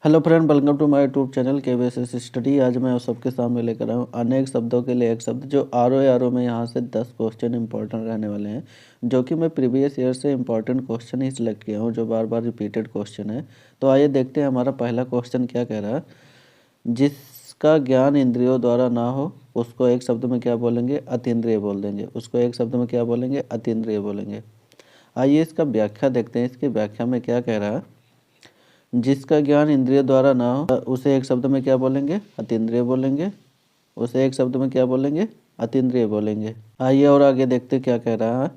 Hello friend, welcome to my YouTube channel KVS study. आज मैं आप सबके सामने लेकर आया हूँ अनेक शब्दों के लिए एक शब्द, जो आर में यहाँ से 10 क्वेश्चन इंपॉर्टेंट रहने वाले हैं, जो कि मैं प्रीवियस ईयर से इंपॉर्टेंट क्वेश्चन ही सिलेक्ट किया हूँ, जो बार बार रिपीटेड क्वेश्चन है। तो आइए देखते हैं हमारा पहला क्वेश्चन क्या कह रहा है। जिसका ज्ञान इंद्रियों द्वारा ना हो उसको एक शब्द में क्या बोलेंगे? अतीन्द्रिय बोल देंगे। उसको एक शब्द में क्या बोलेंगे? अतीन्द्रिय बोलेंगे। आइए इसका व्याख्या देखते हैं। इसकी व्याख्या में क्या कह रहा है। जिसका ज्ञान इंद्रिय द्वारा ना हो उसे एक शब्द में क्या बोलेंगे? अतीन्द्रिय बोलेंगे। उसे एक शब्द में क्या बोलेंगे? अतीन्द्रिय बोलेंगे। आइए और आगे देखते क्या कह रहा है।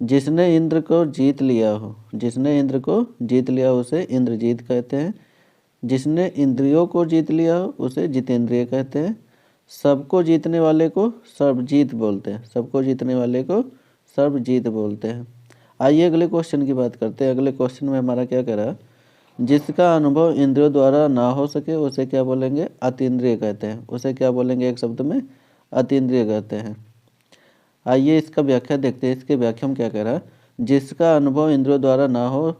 जिसने इंद्र को जीत लिया हो, जिसने इंद्र को जीत लिया उसे इंद्रजीत कहते हैं। जिसने इंद्रियों को जीत लिया हो उसे जितेंद्रिय कहते हैं। सबको जीतने वाले को सर्वजीत बोलते हैं। सबको जीतने वाले को सर्वजीत बोलते हैं। आइए अगले क्वेश्चन की बात करते हैं। अगले क्वेश्चन में हमारा क्या कह रहा है। जिसका अनुभव इंद्रियों द्वारा ना हो सके उसे क्या बोलेंगे? अतीन्द्रिय कहते हैं। उसे क्या बोलेंगे? एक शब्द में अतीन्द्रिय कहते हैं। आइए इसका व्याख्या देखते हैं। इसके व्याख्या में क्या कह रहा है। जिसका अनुभव इंद्रियों द्वारा ना हो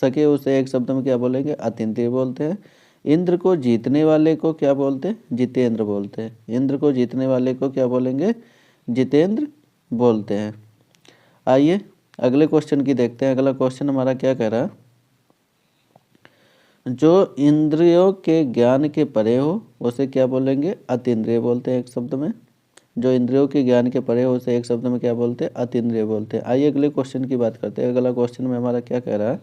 सके उसे एक शब्द में क्या बोलेंगे? अतीन्द्रिय बोलते हैं। इंद्र को जीतने वाले को क्या बोलते हैं? जितेंद्र बोलते हैं। इंद्र को जीतने वाले को क्या बोलेंगे? जितेंद्र बोलते हैं। आइए अगले क्वेश्चन की देखते हैं। अगला क्वेश्चन हमारा क्या कह रहा है। जो इंद्रियों के ज्ञान के परे हो उसे क्या बोलेंगे? अतीन्द्रिय बोलते हैं एक शब्द में। जो इंद्रियों के ज्ञान के परे हो उसे एक शब्द में क्या बोलते हैं? अतीन्द्रिय बोलते हैं। आइए अगले क्वेश्चन की बात करते हैं। अगला क्वेश्चन में हमारा क्या कह रहा है।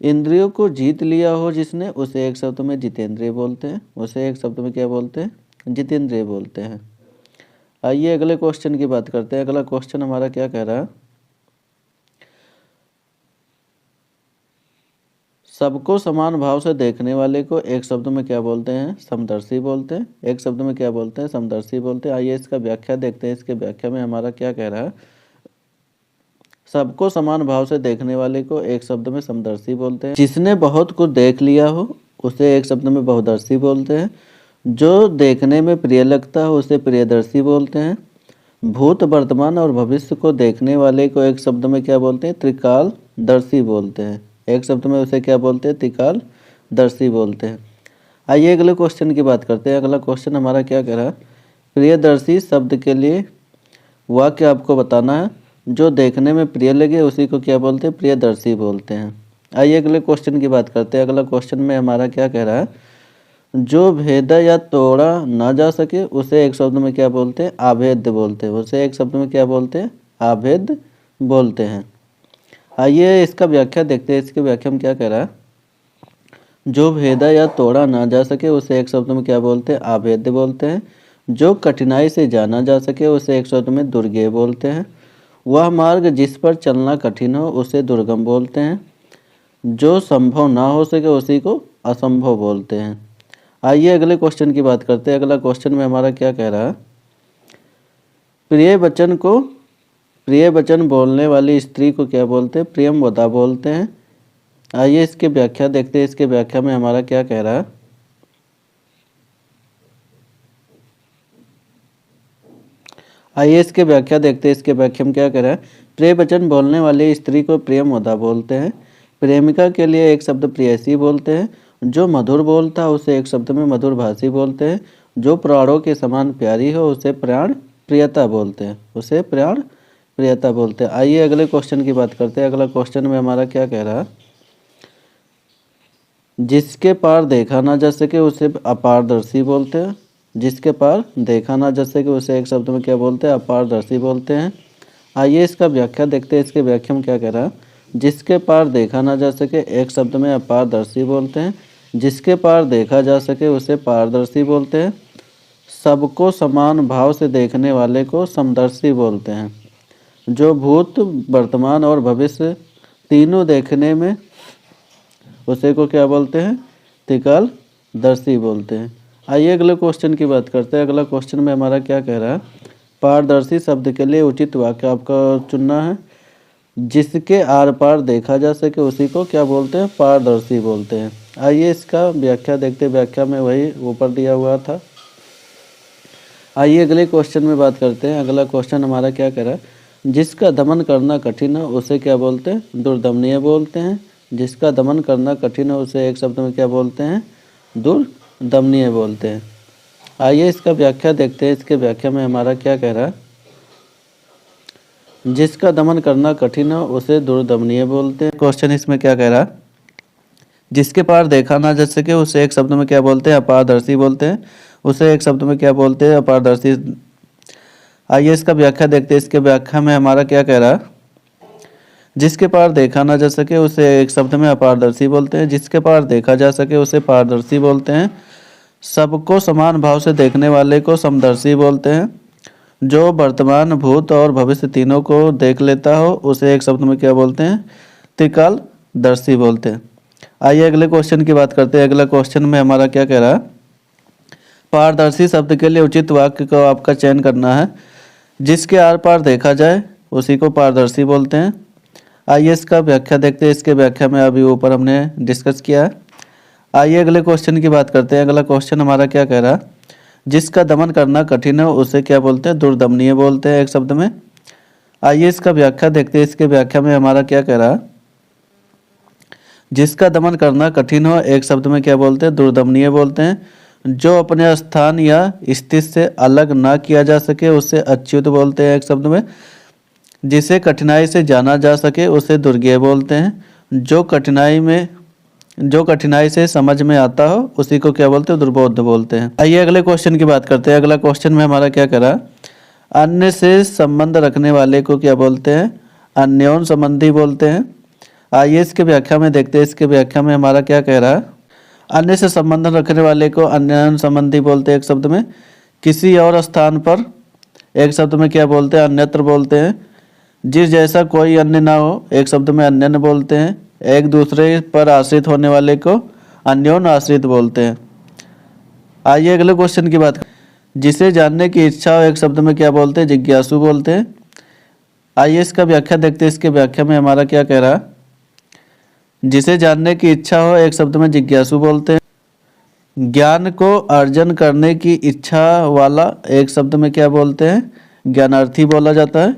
इंद्रियों को जीत लिया हो जिसने उसे एक शब्द में जितेंद्रिय बोलते हैं। उसे एक शब्द में क्या बोलते हैं? जितेंद्रिय बोलते हैं। आइए अगले क्वेश्चन की बात करते हैं। अगला क्वेश्चन हमारा क्या कह रहा है। सबको समान भाव से देखने वाले को एक शब्द में क्या बोलते हैं? समदर्शी बोलते हैं। एक शब्द में क्या बोलते हैं? समदर्शी बोलते हैं। आइए इसका व्याख्या देखते हैं। इसके व्याख्या में हमारा क्या कह रहा है। सबको समान भाव से देखने वाले को एक शब्द में समदर्शी बोलते हैं। जिसने बहुत कुछ देख लिया हो उसे एक शब्द में बहुदर्शी बोलते हैं। जो देखने में प्रिय लगता हो उसे प्रियदर्शी बोलते हैं। भूत वर्तमान और भविष्य को देखने वाले को एक शब्द में क्या बोलते हैं? त्रिकालदर्शी बोलते हैं। एक शब्द में उसे क्या बोलते हैं? त्रिकालदर्शी बोलते हैं। आइए अगले क्वेश्चन की बात करते हैं। अगला क्वेश्चन हमारा क्या कह रहा है। प्रियदर्शी शब्द के लिए वाक्य आपको बताना है। जो देखने में प्रिय लगे उसी को क्या बोलते हैं? प्रियदर्शी बोलते हैं। आइए अगले क्वेश्चन की बात करते हैं। अगला क्वेश्चन में हमारा क्या कह रहा है। जो भेदा या तोड़ा ना जा सके उसे एक शब्द में क्या बोलते हैं? अभेद्य बोलते हैं। उसे एक शब्द में क्या बोलते हैं? अभेद्य बोलते हैं। आइए इसका व्याख्या देखते हैं। इसके व्याख्या में क्या कह रहा है। जो भेदा या तोड़ा ना जा सके उसे एक शब्द में क्या बोलते हैं? अभेद्य बोलते हैं। जो कठिनाई से जाना जा सके उसे एक शब्द में दुर्गेय बोलते हैं। वह मार्ग जिस पर चलना कठिन हो उसे दुर्गम बोलते हैं। जो संभव ना हो सके उसी को असंभव बोलते हैं। आइए अगले क्वेश्चन की बात करते हैं। अगला क्वेश्चन में हमारा क्या कह रहा है। प्रिय वचन बोलने वाली स्त्री को क्या बोलते हैं? प्रियंवदा बोलते हैं। आइए इसके व्याख्या देखते हैं। इसके व्याख्या में हमारा क्या कह रहा है। आइए इसके व्याख्या देखते हैं। इसके व्याख्या में क्या कह रहा है। प्रिय वचन बोलने वाली स्त्री को प्रियंवदा बोलते हैं। प्रेमिका के लिए एक शब्द प्रेयसी बोलते हैं। जो मधुर बोलता है उसे एक शब्द में मधुरभाषी बोलते हैं। जो प्राणों के समान प्यारी हो उसे प्राण प्रियता बोलते हैं। उसे प्राण प्रियता बोलते हैं। आइए अगले क्वेश्चन की बात करते हैं। अगला क्वेश्चन में हमारा क्या कह रहा है। जिसके पार देखा ना जा सके उसे अपारदर्शी बोलते हैं। जिसके पार देखा ना जा सके उसे एक शब्द में क्या बोलते हैं? अपारदर्शी बोलते हैं। आइए इसका व्याख्या देखते हैं। इसके व्याख्या में क्या कह रहा है। जिसके पार देखा ना जा सके एक शब्द में अपारदर्शी बोलते हैं। जिसके पार देखा जा सके उसे पारदर्शी बोलते हैं। सबको समान भाव से देखने वाले को समदर्शी बोलते हैं। जो भूत वर्तमान और भविष्य तीनों देखने में उसे को क्या बोलते हैं? त्रिकालदर्शी बोलते हैं। आइए अगले क्वेश्चन की बात करते हैं। अगला क्वेश्चन में हमारा क्या कह रहा है। पारदर्शी शब्द के लिए उचित वाक्य आपका चुनना है। जिसके आर पार देखा जा सके उसी को क्या बोलते हैं? पारदर्शी बोलते हैं। आइए इसका व्याख्या देखते हैं। व्याख्या में वही ऊपर दिया हुआ था। आइए अगले क्वेश्चन में बात करते हैं। अगला क्वेश्चन हमारा क्या कह रहा है। जिसका दमन करना कठिन है उसे क्या बोलते हैं? दुर्दमनीय बोलते हैं। जिसका दमन करना कठिन है उसे एक शब्द में क्या बोलते हैं? दुर्दमनीय बोलते हैं। आइए इसका व्याख्या देखते हैं। इसके व्याख्या में हमारा क्या कह रहा है? जिसका दमन करना कठिन है उसे दुर्दमनीय बोलते हैं। क्वेश्चन इसमें क्या कह रहा है? जिसके पार देखा ना जा सके उसे एक शब्द में क्या बोलते हैं? अपारदर्शी बोलते हैं। उसे एक शब्द में क्या बोलते हैं? अपारदर्शी। आइए इसका व्याख्या देखते हैं। इसके व्याख्या में हमारा क्या कह रहा है? जिसके पार देखा ना जा सके उसे एक शब्द में अपारदर्शी बोलते हैं। जिसके पार देखा जा सके उसे पारदर्शी बोलते हैं। सबको समान भाव से देखने वाले को समदर्शी बोलते हैं। जो वर्तमान, भूत और भविष्य तीनों को देख लेता हो उसे एक शब्द में क्या बोलते हैं? त्रिकालदर्शी बोलते हैं। आइए अगले क्वेश्चन की बात करते हैं। अगला क्वेश्चन में हमारा क्या कह रहा है? पारदर्शी शब्द के लिए उचित वाक्य को आपका चयन करना है। जिसके आर पार देखा जाए उसी को पारदर्शी बोलते हैं। आइए इसका व्याख्या देखते हैं। इसके व्याख्या में अभी ऊपर हमने डिस्कस किया है। आइए अगले क्वेश्चन की बात करते हैं। अगला क्वेश्चन हमारा क्या कह रहा है? जिसका दमन करना कठिन है उसे क्या बोलते हैं? दुर्दमनीय बोलते हैं एक शब्द में। आइए इसका व्याख्या देखते हैं। इसके व्याख्या में हमारा क्या कह रहा है? जिसका दमन करना कठिन हो एक शब्द में क्या बोलते हैं? दुर्दमनीय बोलते हैं। जो अपने स्थान या स्थिति से अलग ना किया जा सके उसे अच्युत बोलते हैं एक शब्द में। जिसे कठिनाई से जाना जा सके उसे दुर्गेय बोलते हैं। जो कठिनाई से समझ में आता हो उसी को क्या बोलते हैं? दुर्बोध बोलते हैं। आइए अगले क्वेश्चन की बात करते हैं। अगला क्वेश्चन में हमारा क्या करा? अन्य से संबंध रखने वाले को क्या बोलते हैं? अन्योन संबंधी बोलते हैं। आइए इसके व्याख्या में देखते हैं। इसके व्याख्या में हमारा क्या कह रहा है? अन्य से संबंध रखने वाले को अन्योन संबंधी बोलते हैं एक शब्द में। किसी और स्थान पर एक शब्द में क्या बोलते हैं? अन्यत्र बोलते हैं। जिस जैसा कोई अन्य ना हो एक शब्द में अन्यन बोलते हैं। एक दूसरे पर आश्रित होने वाले को अन्योन आश्रित बोलते हैं। आइए अगले क्वेश्चन की बात। जिसे जानने की इच्छा हो एक शब्द में क्या बोलते हैं? जिज्ञासु बोलते हैं। आइए इसका व्याख्या देखते हैं। इसके व्याख्या में हमारा क्या कह रहा है? जिसे जानने की इच्छा हो एक शब्द में जिज्ञासु बोलते हैं। ज्ञान को अर्जन करने की इच्छा वाला एक शब्द में क्या बोलते हैं? ज्ञानार्थी बोला जाता है।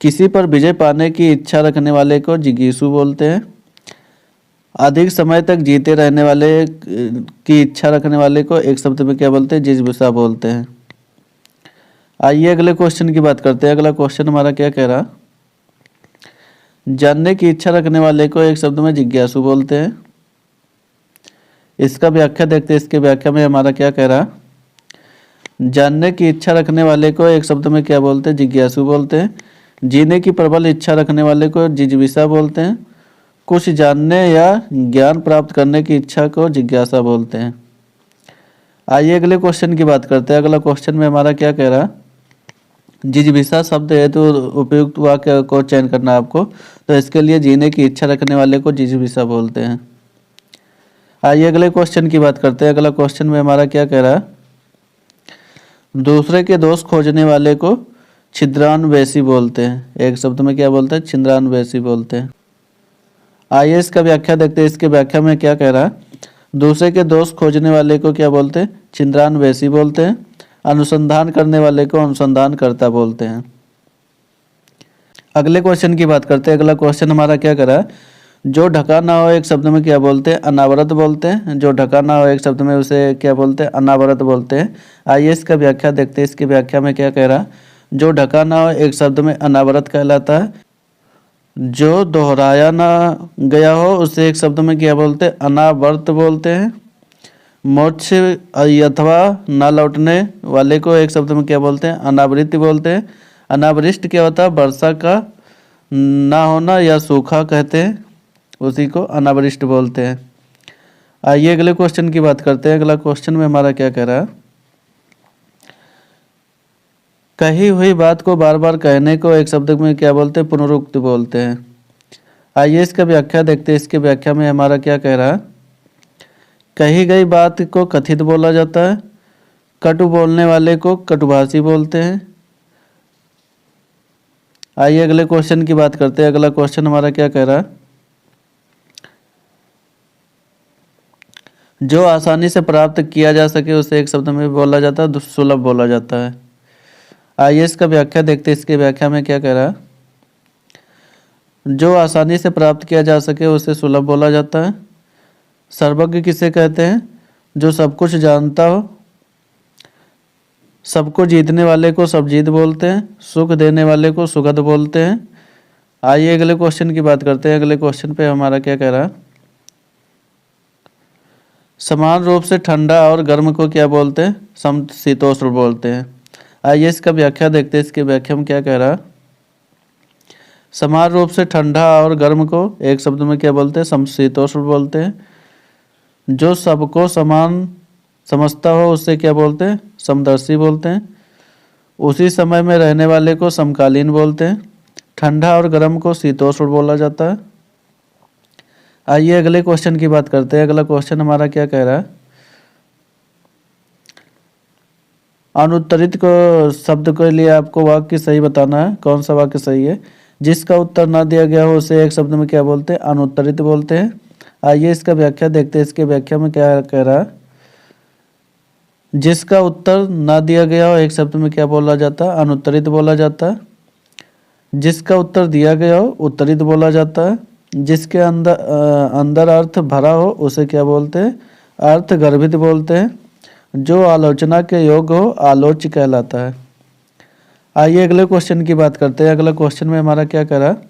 किसी पर विजय पाने की इच्छा रखने वाले को जिगीषु बोलते हैं। अधिक समय तक जीते रहने वाले की इच्छा रखने वाले को एक शब्द में क्या बोलते हैं? जिज्ञासा बोलते हैं। आइए अगले क्वेश्चन की बात करते हैं। अगला क्वेश्चन हमारा क्या कह रहा? जानने की इच्छा रखने वाले को एक शब्द में जिज्ञासु बोलते हैं। इसका व्याख्या देखते हैं। इसके व्याख्या में हमारा क्या कह रहा? जानने की इच्छा रखने वाले को एक शब्द में क्या बोलते हैं? जिज्ञासु बोलते हैं। जीने की प्रबल इच्छा रखने वाले को जिज्ञासा बोलते हैं। कुछ जानने या ज्ञान प्राप्त करने की इच्छा को जिज्ञासा बोलते हैं। आइए अगले क्वेश्चन की बात करते हैं। अगला क्वेश्चन में हमारा क्या कह रहा? जिज्ञासा शब्द है तो उपयुक्त वाक्य को चयन करना है आपको। तो इसके लिए जीने की इच्छा रखने वाले को जिज्ञासा बोलते हैं। आइए अगले क्वेश्चन की बात करते हैं। अगला क्वेश्चन में हमारा क्या कह रहा? दूसरे के दोष खोजने वाले को छिद्रान्वेषी बोलते हैं। एक शब्द में क्या बोलते हैं? छिद्रान्वेषी बोलते हैं। आइए इसका व्याख्या देखते हैं। इसके व्याख्या में क्या कह रहा? दूसरे के दोष खोजने वाले को क्या बोलते हैं? छिद्रान्वेषी बोलते हैं। अनुसंधान करने वाले को अनुसंधानकर्ता बोलते हैं। अगले क्वेश्चन की बात करते हैं। अगला क्वेश्चन हमारा क्या कर रहा है? जो ढका ना हो एक शब्द में क्या बोलते हैं? अनावरत बोलते हैं। जो ढका ना हो एक शब्द में उसे क्या बोलते हैं? अनावरत बोलते हैं। आइए इसका व्याख्या देखते हैं। इसकी व्याख्या में क्या कह रहा? जो ढका ना हो एक शब्द में अनावरत कहलाता है। जो दोहराया ना गया हो उसे एक शब्द में क्या बोलते हैं? अनावर्त बोलते हैं। मोक्ष अथवा ना लौटने वाले को एक शब्द में क्या बोलते हैं? अनावृत्ति बोलते हैं। अनावृष्ट क्या होता है? वर्षा का ना होना या सूखा कहते हैं, उसी को अनावृष्ट बोलते हैं। आइए अगले क्वेश्चन की बात करते हैं। अगला क्वेश्चन में हमारा क्या कह रहा है? कही हुई बात को बार बार कहने को एक शब्द में क्या बोलते हैं? पुनरुक्ति बोलते हैं। आइए इसका व्याख्या देखते हैं। इसके व्याख्या में हमारा क्या कह रहा है? कही गई बात को कथित बोला जाता है। कटु बोलने वाले को कटुभाषी बोलते हैं। आइए अगले क्वेश्चन की बात करते हैं। अगला क्वेश्चन हमारा क्या कह रहा है? जो आसानी से प्राप्त किया जा सके उसे एक शब्द में बोला जाता है दुस्सुलभ बोला जाता है। आइए इसका व्याख्या देखते हैं। इसके व्याख्या में क्या कह रहा है? जो आसानी से प्राप्त किया जा सके उसे सुलभ बोला जाता है। सर्वज्ञ किसे कहते हैं? जो सब कुछ जानता हो। सबको जीतने वाले को सबजीत बोलते हैं। सुख देने वाले को सुखद बोलते हैं। आइए अगले क्वेश्चन की बात करते हैं। अगले क्वेश्चन पे हमारा क्या कह रहा है? समान रूप से ठंडा और गर्म को क्या बोलते हैं? समशीतोष्ण बोलते हैं। आइए इसका व्याख्या देखते हैं। इसकी व्याख्या में क्या कह रहा है? समान रूप से ठंडा और गर्म को एक शब्द में क्या बोलते हैं? समशीतोष्ण बोलते हैं। जो सबको समान समझता हो उससे क्या बोलते हैं? समदर्शी बोलते हैं। उसी समय में रहने वाले को समकालीन बोलते हैं। ठंडा और गर्म को शीतोष्ण बोला जाता है। आइए अगले क्वेश्चन की बात करते हैं। अगला क्वेश्चन हमारा क्या कह रहा है? अनुत्तरित को शब्द के लिए आपको वाक्य सही बताना है। कौन सा वाक्य सही है? जिसका उत्तर ना दिया गया हो उसे एक शब्द में क्या बोलते हैं? अनुत्तरित बोलते हैं। आइए इसका व्याख्या देखते हैं। इसके व्याख्या में क्या कह रहा है? जिसका उत्तर ना दिया गया हो एक शब्द में क्या बोला जाता है? अनुत्तरित बोला जाता है। जिसका उत्तर दिया गया हो उत्तरित बोला जाता है। जिसके अंदर अर्थ भरा हो उसे क्या बोलते हैं? अर्थ गर्भित बोलते हैं। जो आलोचना के योग्य हो आलोच्य कहलाता है। आइए अगले क्वेश्चन की बात करते हैं। अगला क्वेश्चन में हमारा क्या कह रहा है?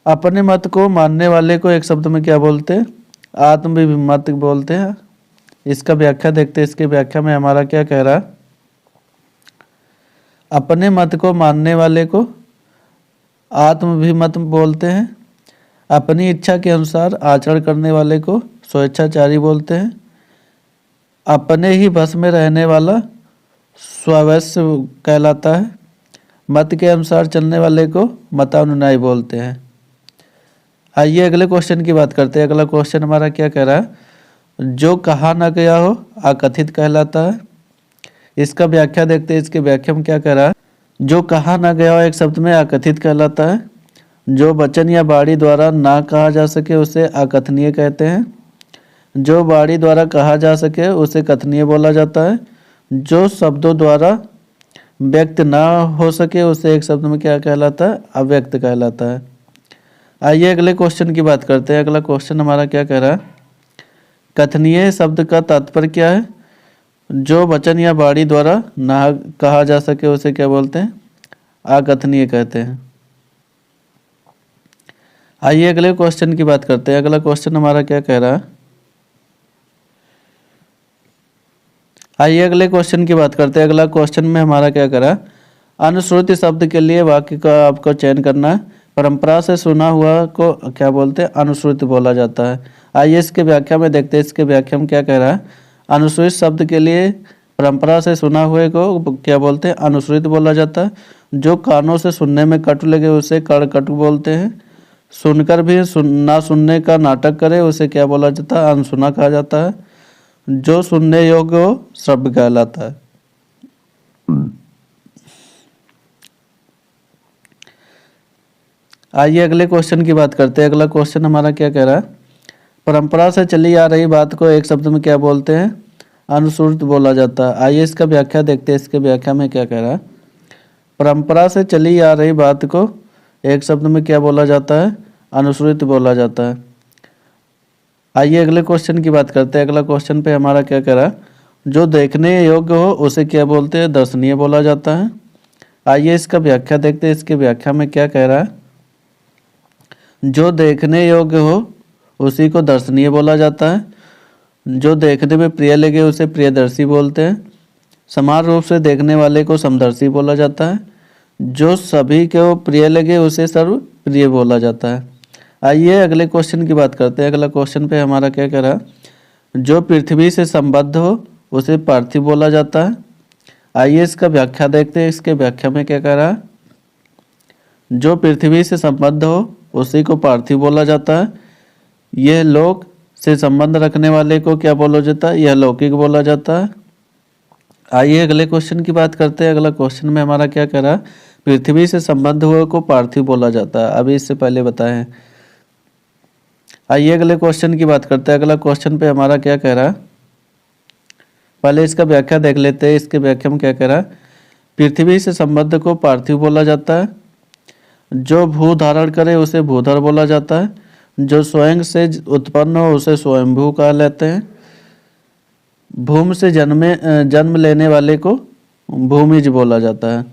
अपने मत को मानने वाले को एक शब्द में क्या बोलते हैं? आत्मविमत बोलते हैं। इसका व्याख्या देखते हैं। इसके व्याख्या में हमारा क्या कह रहा है? अपने मत को मानने वाले को आत्मविमत बोलते हैं। अपनी इच्छा के अनुसार आचरण करने वाले को स्वेच्छाचारी बोलते हैं। अपने ही बस में रहने वाला स्ववश कहलाता है। मत के अनुसार चलने वाले को मतानुयायी बोलते हैं। आइए अगले क्वेश्चन की बात करते हैं। अगला क्वेश्चन हमारा क्या कह रहा है? जो कहा न गया हो अकथित कहलाता है। इसका व्याख्या देखते हैं। इसके व्याख्या में क्या कह रहा है? जो कहा न गया हो एक शब्द में अकथित कहलाता है। जो वचन या वाणी द्वारा ना कहा जा सके उसे अकथनीय कहते हैं। जो वाणी द्वारा कहा जा सके उसे कथनीय बोला जाता है। जो शब्दों द्वारा व्यक्त ना हो सके उसे एक शब्द में क्या कहलाता है? अव्यक्त कहलाता है। आइए अगले क्वेश्चन की बात करते हैं। अगला क्वेश्चन हमारा क्या कह रहा है? कथनीय शब्द का तात्पर्य क्या है? जो वचन या वाणी द्वारा ना कहा जा सके उसे क्या बोलते हैं? अकथनीय कहते हैं। आइए अगले क्वेश्चन की बात करते हैं। अगला क्वेश्चन हमारा क्या कह रहा है? आइए अगले क्वेश्चन की बात करते हैं। अगला क्वेश्चन में हमारा क्या कह रहा है? अनुश्रुति शब्द के लिए वाक्य का आपको चयन करना है। परंपरा से सुना हुआ को क्या बोलते हैं? अनुश्रुति बोला जाता है। आइए इसके व्याख्या में देखते हैं। इसके व्याख्या में क्या कह रहा है? अनुश्रुति शब्द के लिए परंपरा से सुना हुए को क्या बोलते हैं? अनुश्रुत बोला जाता है। जो कानों से सुनने में कटु लगे उसे कड़कटु बोलते हैं। सुनकर भी ना सुनने का नाटक करे उसे क्या बोला जाता है? अनसुना कहा जाता है। जो सुनने योग्य हो श्रव्य कहलाता है। आइए अगले क्वेश्चन की बात करते हैं। अगला क्वेश्चन हमारा क्या कह रहा है? परंपरा से चली आ रही बात को एक शब्द में क्या बोलते हैं? अनुश्रुत बोला जाता है। आइए इसका व्याख्या देखते हैं। इसके व्याख्या में क्या कह रहा है? परंपरा से चली आ रही बात को एक शब्द में क्या बोला जाता है? अनुश्रुत बोला जाता है। आइए अगले क्वेश्चन की बात करते हैं। अगला क्वेश्चन पे हमारा क्या कह रहा है? जो देखने योग्य हो उसे क्या बोलते हैं? दर्शनीय बोला जाता है। आइए इसका व्याख्या देखते हैं। इसके व्याख्या में क्या कह रहा है? जो देखने योग्य हो उसी को दर्शनीय बोला जाता है। जो देखने में प्रिय लगे उसे प्रियदर्शी बोलते हैं। समान रूप से देखने वाले को समदर्शी बोला जाता है। जो सभी को प्रिय लगे उसे सर्व प्रिय बोला जाता है। आइए अगले क्वेश्चन की बात करते हैं। अगला क्वेश्चन पे हमारा क्या कह रहा है? जो पृथ्वी से संबद्ध हो उसे पार्थिव बोला जाता है। आइए इसका व्याख्या देखते हैं। इसके व्याख्या में क्या कह रहा है? जो पृथ्वी से संबद्ध हो उसी को पार्थिव बोला जाता है। यह लोक से संबंध रखने वाले को क्या बोला जाता है? यह लौकिक बोला जाता है। आइए अगले क्वेश्चन की बात करते हैं। अगला क्वेश्चन में हमारा क्या कह रहा है? पृथ्वी से संबद्ध हुए को पार्थिव बोला जाता है। अभी इससे पहले बताए हैं। आइए अगले क्वेश्चन की बात करते हैं। अगला क्वेश्चन पे हमारा क्या कह रहा है? पहले इसका व्याख्या देख लेते हैं। इसके व्याख्या में क्या कह रहा है? पृथ्वी से संबद्ध को पार्थिव बोला जाता है। जो भू धारण करे उसे भूधर बोला जाता है। जो स्वयं से उत्पन्न हो उसे स्वयंभू कहा लेते हैं। भूमि से जन्म लेने वाले को भूमिज बोला जाता है।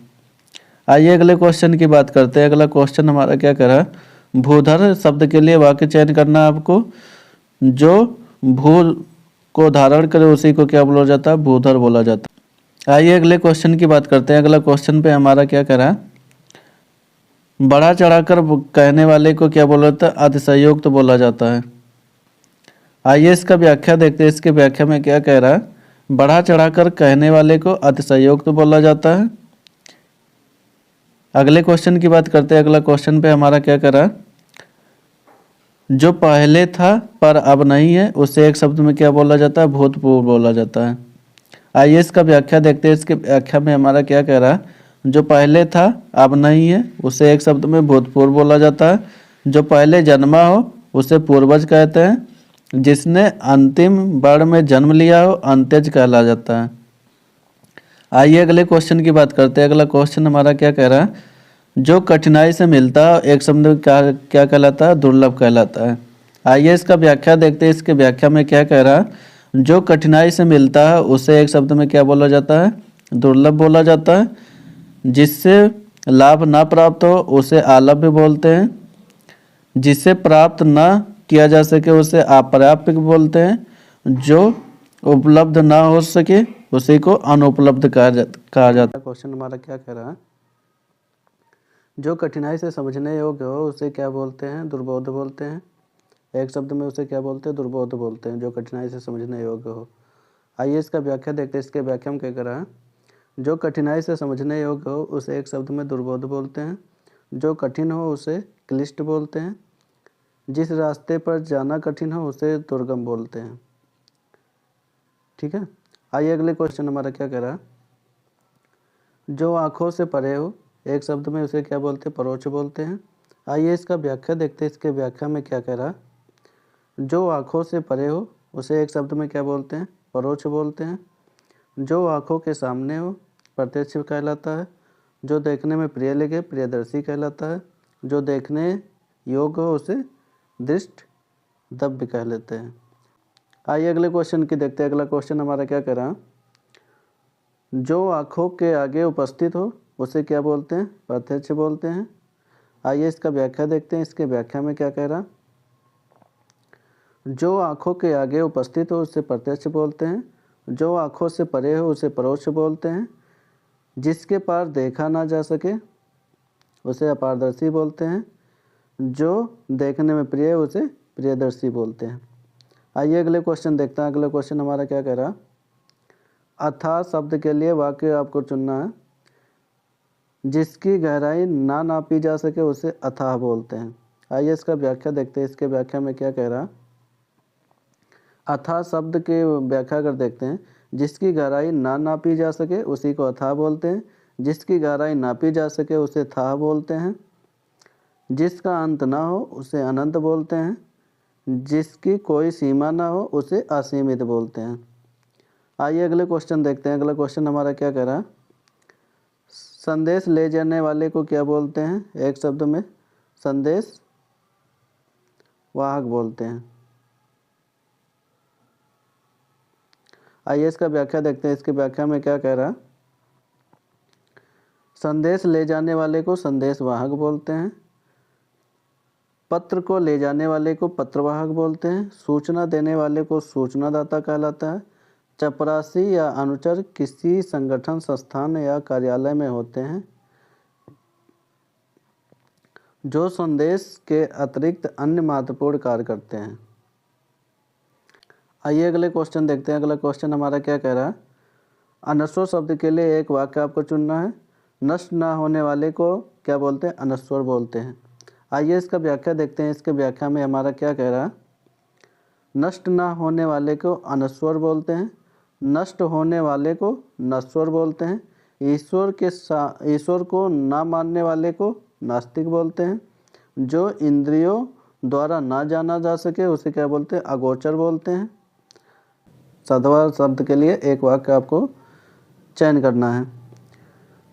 आइए अगले क्वेश्चन की बात करते हैं। अगला क्वेश्चन हमारा क्या कह रहा है, भूधर शब्द के लिए वाक्य चयन करना है आपको। जो भू को धारण करे उसी को क्या बोला जाता है, भूधर बोला जाता है। आइए अगले क्वेश्चन की बात करते हैं। अगला क्वेश्चन पे हमारा क्या कह रहा है, बढ़ा चढ़ाकर कहने वाले को क्या बोला जाता है, अतिशयोक्त बोला जाता है। आइए इसका व्याख्या देखते हैं। इसके व्याख्या में क्या कह रहा है, बढ़ा चढ़ाकर कहने वाले को अतिशयोक्त बोला जाता है। अगले क्वेश्चन की बात करते हैं। अगला क्वेश्चन पे हमारा क्या कह रहा है, जो पहले था पर अब नहीं है उसे एक शब्द में क्या बोला जाता है, भूतपूर्व बोला जाता है। आइए इसका व्याख्या देखते हैं। इसके व्याख्या में हमारा क्या कह रहा है, जो पहले था अब नहीं है उसे एक शब्द में भूतपूर्व बोला जाता है। जो पहले जन्मा हो उसे पूर्वज कहते हैं। जिसने अंतिम बार में जन्म लिया हो अंत्यज कहला जाता है। आइए अगले क्वेश्चन की बात करते हैं। अगला क्वेश्चन हमारा क्या कह रहा है, जो कठिनाई से मिलता है एक शब्द में क्या कहलाता है, दुर्लभ कहलाता है। आइए इसका व्याख्या देखते हैं। इसके व्याख्या में क्या कह रहा है, जो कठिनाई से मिलता है उसे एक शब्द में क्या बोला जाता है, दुर्लभ बोला जाता है। जिससे लाभ ना प्राप्त हो उसे अलभ्य बोलते हैं। जिसे प्राप्त ना किया जा सके उसे अप्राप्य बोलते हैं। जो उपलब्ध ना हो सके उसी को अनुपलब्ध कहा जाता है। क्वेश्चन हमारा क्या कह रहा है, जो कठिनाई से समझने योग्य हो उसे क्या बोलते हैं, दुर्बोध बोलते हैं। एक शब्द में उसे क्या बोलते हैं, दुर्बोध बोलते हैं, जो कठिनाई से समझने योग्य हो। आइए इसका व्याख्या देखते हैं। इसके व्याख्या में क्या कह रहा है, जो कठिनाई से समझने योग्य हो उसे एक शब्द में दुर्बोध बोलते हैं। जो कठिन हो उसे क्लिष्ट बोलते हैं। जिस रास्ते पर जाना कठिन हो उसे दुर्गम बोलते हैं। ठीक है। आइए अगले क्वेश्चन हमारा क्या कह रहा है, जो आँखों से परे हो एक शब्द में उसे क्या बोलते हैं, परोक्ष बोलते हैं। आइए इसका व्याख्या देखते हैं। इसके व्याख्या में क्या कह रहा है, जो आँखों से परे हो उसे एक शब्द में क्या बोलते हैं, परोक्ष बोलते हैं। जो आँखों के सामने हो प्रत्यक्ष कहलाता है। जो देखने में प्रिय लगे प्रियदर्शी कहलाता है। जो देखने योग्य हो उसे दृष्ट दव्य कह लेते हैं। आइए अगले क्वेश्चन की देखते हैं। अगला क्वेश्चन हमारा क्या कह रहा है, जो आँखों के आगे उपस्थित हो उसे क्या बोलते हैं, प्रत्यक्ष बोलते हैं। आइए इसका व्याख्या देखते हैं। इसके व्याख्या में क्या कह रहा, जो आँखों के आगे उपस्थित हो उसे प्रत्यक्ष बोलते हैं। जो आँखों से परे हो उसे परोक्ष बोलते हैं। जिसके पार देखा ना जा सके उसे अपारदर्शी बोलते हैं। जो देखने में प्रिय उसे प्रियदर्शी बोलते हैं। आइए अगले क्वेश्चन देखते हैं। अगला क्वेश्चन हमारा क्या कह रहा, अथाह शब्द के लिए वाक्य आपको चुनना है। जिसकी गहराई ना नापी जा सके उसे अथाह बोलते हैं। आइए इसका व्याख्या देखते हैं। इसके व्याख्या में क्या कह रहा, अथाह शब्द के व्याख्या कर देखते हैं। जिसकी गहराई ना नापी जा सके उसी को अथाह बोलते हैं। जिसकी गहराई नापी जा सके उसे थाह बोलते हैं। जिसका अंत ना हो उसे अनंत बोलते हैं। जिसकी कोई सीमा ना हो उसे असीमित बोलते हैं। आइए अगले क्वेश्चन देखते हैं। अगला क्वेश्चन हमारा क्या कह रहा है, संदेश ले जाने वाले को क्या बोलते हैं, एक शब्द में संदेश वाहक बोलते हैं। आइए इसका व्याख्या देखते हैं। इसकी व्याख्या में क्या कह रहा, संदेश ले जाने वाले को संदेश वाहक बोलते हैं। पत्र को ले जाने वाले को पत्रवाहक बोलते हैं। सूचना देने वाले को सूचनादाता कहलाता है। चपरासी या अनुचर किसी संगठन संस्थान या कार्यालय में होते हैं जो संदेश के अतिरिक्त अन्य महत्वपूर्ण कार्य करते हैं। आइए अगले क्वेश्चन देखते हैं। अगला क्वेश्चन हमारा क्या कह रहा है, अनश्वर शब्द के लिए एक वाक्य आपको चुनना है। नष्ट ना होने वाले को क्या बोलते हैं, अनश्वर बोलते हैं। आइए इसका व्याख्या देखते हैं। इसके व्याख्या में हमारा क्या कह रहा है, नष्ट ना होने वाले को अनश्वर बोलते हैं। नष्ट होने वाले को नश्वर बोलते हैं। ईश्वर को ना मानने वाले को नास्तिक बोलते हैं। जो इंद्रियों द्वारा ना जाना जा सके उसे क्या बोलते हैं, अगोचर बोलते हैं। सदवा शब्द के लिए एक वाक्य आपको चयन करना है।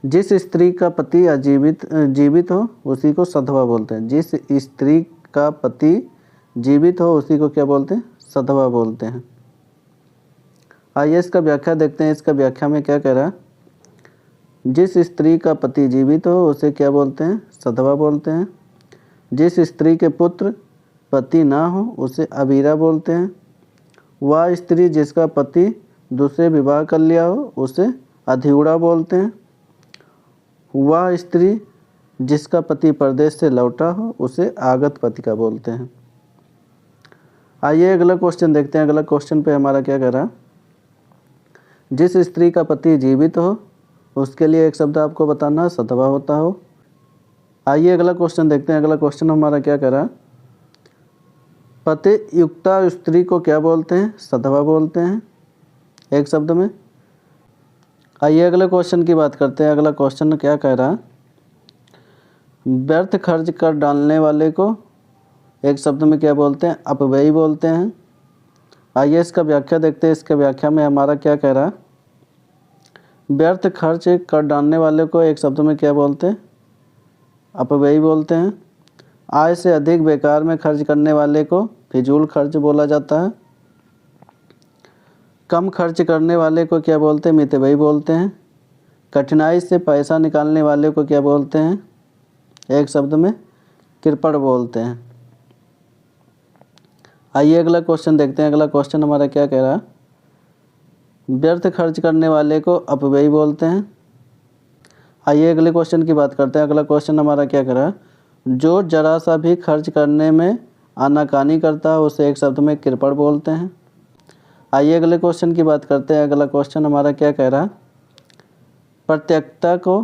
जिस स्त्री का पति जीवित हो उसी को सधवा बोलते हैं। जिस स्त्री का पति जीवित हो उसी को क्या बोलते हैं? सधवा बोलते हैं। आइए इसका व्याख्या देखते हैं। इसका व्याख्या में क्या कह रहा है? जिस स्त्री का पति जीवित हो उसे क्या बोलते हैं? सधवा बोलते हैं। जिस स्त्री के पुत्र पति ना हो उसे अबीरा बोलते हैं। वह स्त्री जिसका पति दूसरे विवाह कर लिया हो उसे अधिउड़ा बोलते हैं। वह स्त्री जिसका पति परदेश से लौटा हो उसे आगत पतिका बोलते हैं। आइए अगला क्वेश्चन देखते हैं। अगला क्वेश्चन पे हमारा क्या कह रहा है? जिस स्त्री का पति जीवित हो उसके लिए एक शब्द आपको बताना है, सधवा होता हो। आइए अगला क्वेश्चन देखते हैं। अगला क्वेश्चन हमारा क्या कह रहा है? पति युक्ता स्त्री को क्या बोलते हैं? सधवा बोलते हैं, एक शब्द में। आइए अगले क्वेश्चन की बात करते हैं। अगला क्वेश्चन क्या कह रहा है? व्यर्थ खर्च कर डालने वाले को एक शब्द में क्या बोलते हैं? अपव्ययी बोलते हैं। आइए इसका व्याख्या देखते हैं। इसके व्याख्या में हमारा क्या कह रहा है? व्यर्थ खर्च कर डालने वाले को एक शब्द में क्या बोलते हैं? अपव्ययी बोलते हैं। आय से अधिक बेकार में खर्च करने वाले को फिजूल खर्च बोला जाता है। कम खर्च करने वाले को क्या बोलते हैं? मितव्ययी बोलते हैं। कठिनाई से पैसा निकालने वाले को क्या बोलते हैं? एक शब्द में कृपण बोलते हैं। आइए अगला क्वेश्चन देखते हैं। अगला क्वेश्चन हमारा क्या कह रहा है? व्यर्थ खर्च करने वाले को अपव्ययी बोलते हैं। आइए अगले क्वेश्चन की बात करते हैं। अगला क्वेश्चन हमारा क्या कह रहा है? जो जरा सा भी खर्च करने में आनाकानी करता है उसे एक शब्द में कृपण बोलते हैं। आइए अगले क्वेश्चन की बात करते हैं। अगला क्वेश्चन हमारा क्या कह रहा है? प्रत्यक्षता को